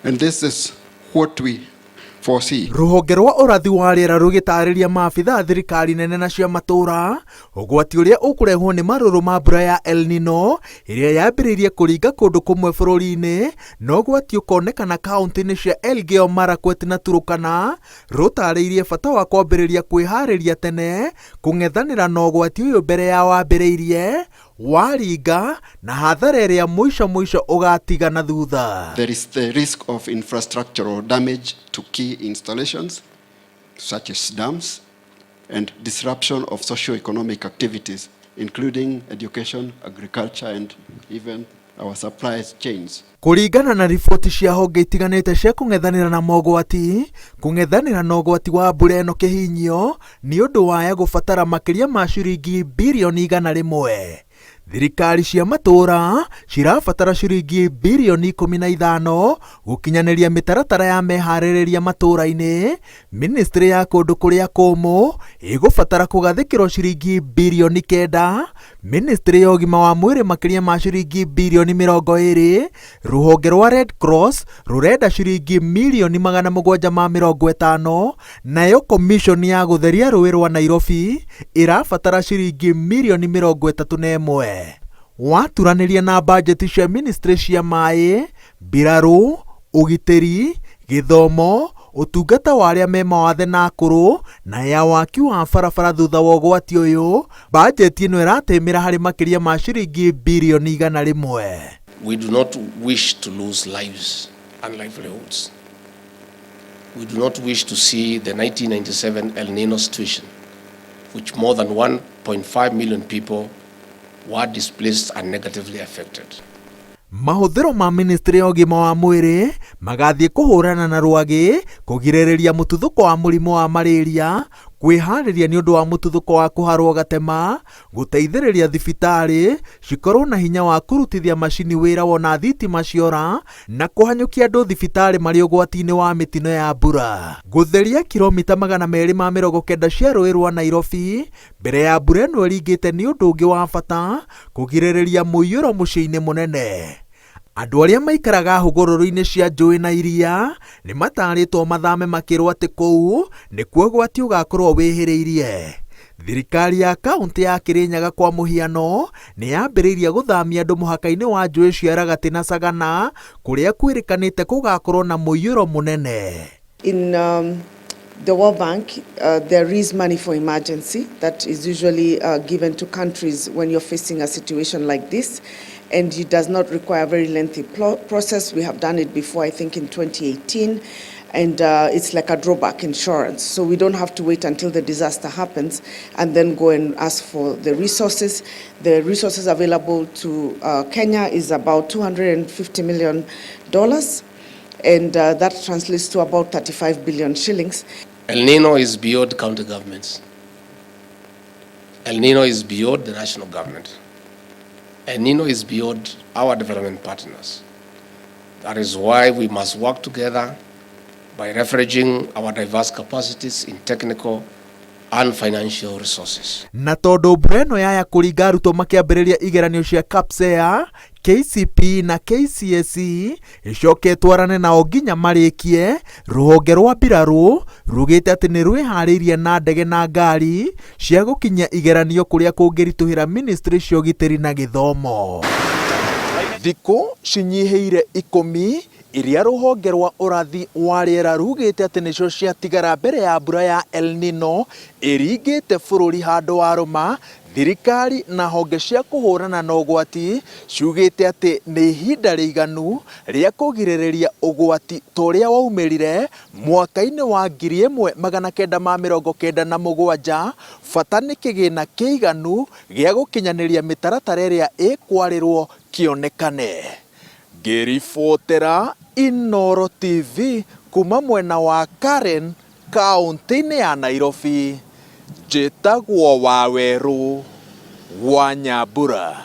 And this is what we foresee. Rũhonge rwa ũrathi wa rĩera rũgĩtarĩria maabitha thirikari nene na cia matũra ũgwati ũrĩa ũkũrehwo nĩ marũrũ ma mbura ya El-Nino ĩrĩa yambĩrĩirie kũringa kũndũ kũmwe bũrũri-inĩ na ũgwati ũkonekana kaunti-inĩ cia Elgeyo Marakwet na Turkana, rũtarĩirie bata wa kwambĩrĩria kwĩharĩria tene kũng'ethanĩra na ũgwati ũyũ mbere ya wambĩrĩirie waringa na hathara ĩrĩa mũico ũgatiga na thutha. There is the risk of infrastructural damage to key installations such as dams and disruption of socio-economic activities including education, agriculture and even our supply chains. Kũringana na riboti cia honge itiganĩte cia kũng'ethanĩra na mogwati, kũng'ethanĩra na ũgwati wa mbura ĩno kĩhinyio nĩ ũndũ waya gũbatara makĩria ma ciringi birioni 100. Thirikari cia matũra cirabatara ciringi birioni 15 gũkinyanĩria mĩtaratara ya meharĩrĩria matũra-inĩ. Ministry ya kũndũ kũrĩa kũmũ ĩgũbatara kũgathĩkĩrwo ciringi birioni 9, Ministry ya ũgima wa mwĩrĩ makĩria ma ciringi birioni 20. Rũhonge rwa Red Cross rũrenda ciringi milioni 750, nayo Commission ya gũtheria rũĩ rwa Nairobi ĩrabatara ciringi milioni 31. Waturanĩria na bajeti cia ministry cia maĩ, mbirarũ, ũgitĩri, gĩthomo, ũtungata wa arĩa me mawathe na akũrũ na ya waki wa barabara thutha wa ũgwati ũyũ, bajeti ĩno ĩratĩmĩra harĩ makĩria ma ciringi birioni 100. We do not wish to lose lives and livelihoods. We do not wish to see the 1997 El-Nino situation, which more than 1.5 million people were displaced and negatively affected. Mahũthĩro ma ministry ya ũgima wa mwĩrĩ magathiĩ kũhũrana na rwagĩ, kũgirĩrĩria mũtuthũko wa mũrimũ wa malaria, kwĩharĩria nĩ ũndũ wa mũtuthũko wa kũharwo gatema, gũteithĩrĩria thibitarĩ cikorwo na hinya wa kũrutithia macini wĩra wona thitima ciora, na kũhanyũkia andũ thibitarĩ marĩ ũgwati-inĩ wa mĩtino ya mbura. Gũtheria kilomita 290 cia rũĩ rwa Nairobi mbere ya mbura ĩno ĩringĩte nĩ ũndũ ũngĩ wa bata kũgirĩrĩria mũiyũro mũciĩ-inĩ mũnene. Andũ arĩa maikaraga hũgũrũrũ-inĩ cia njũĩ na iria nĩ matarĩtwo mathame makĩrwo atĩ kũu nĩkuo ũgwati ũgakorwo wĩhĩrĩirie. Thirikari ya kaunti ya Kirinyaga kwa mũhiano nĩ yambĩrĩirie gũthamia andũ mũhaka-inĩ wa njũĩ cia Ragati na Sagana kũrĩa kwĩrĩkanĩte kũgakorwo na mũiyũro mũnene. In the World Bank, there is money for emergency that is usually given to countries when you're facing a situation like this. And it does not require a very lengthy process. We have done it before, I think in 2018, and it's like a drawback insurance. So we don't have to wait until the disaster happens and then go and ask for the resources. The resources available to Kenya is about $250 million, and that translates to about 35 billion shillings. El-Nino is beyond county governments. El-Nino is beyond the national government. El-Nino is beyond our development partners. That is why we must work together by leveraging our diverse capacities in technical and financial resources. Na tondũ mbura ĩno yaya kũringa arutwo makĩambĩrĩria igeranio cia KPSEA, KCPE na KCSE ĩcoke twarane nao nginya marĩkie, rũhonge rwa mbirarũ rugĩte atĩ nĩ rwĩharĩirie na ndege na ngari cia gũkinyia igeranio kũrĩa kũngĩritũhĩra ministry cia ũgitĩri na gĩthomo. Thikũ cinyihĩire 10 iria rũhonge rwa ũrathi wa rĩera rugĩte atĩ nĩcio ciatigara mbere ya mbura ya El-Nino ĩringĩte bũrũri handũ wa rũma, thirikari na honge cia kũhũrana na ũgwati ciugĩte atĩ nĩ ihinda rĩiganu rĩa kũgirĩrĩria ũgwati ta ũrĩa waumĩrire mwaka-inĩ wa 1997. Bata nĩ kĩgĩna kĩiganu gĩa gũkinyanĩria mĩtaratara ĩrĩa ĩkwarĩrwo kĩonekane. Ngĩribotera Inooro TV kuma mwena wa Karen, kaunti-inĩ ya Nairobi, njĩtagwo Wawerũ wa Nyambura.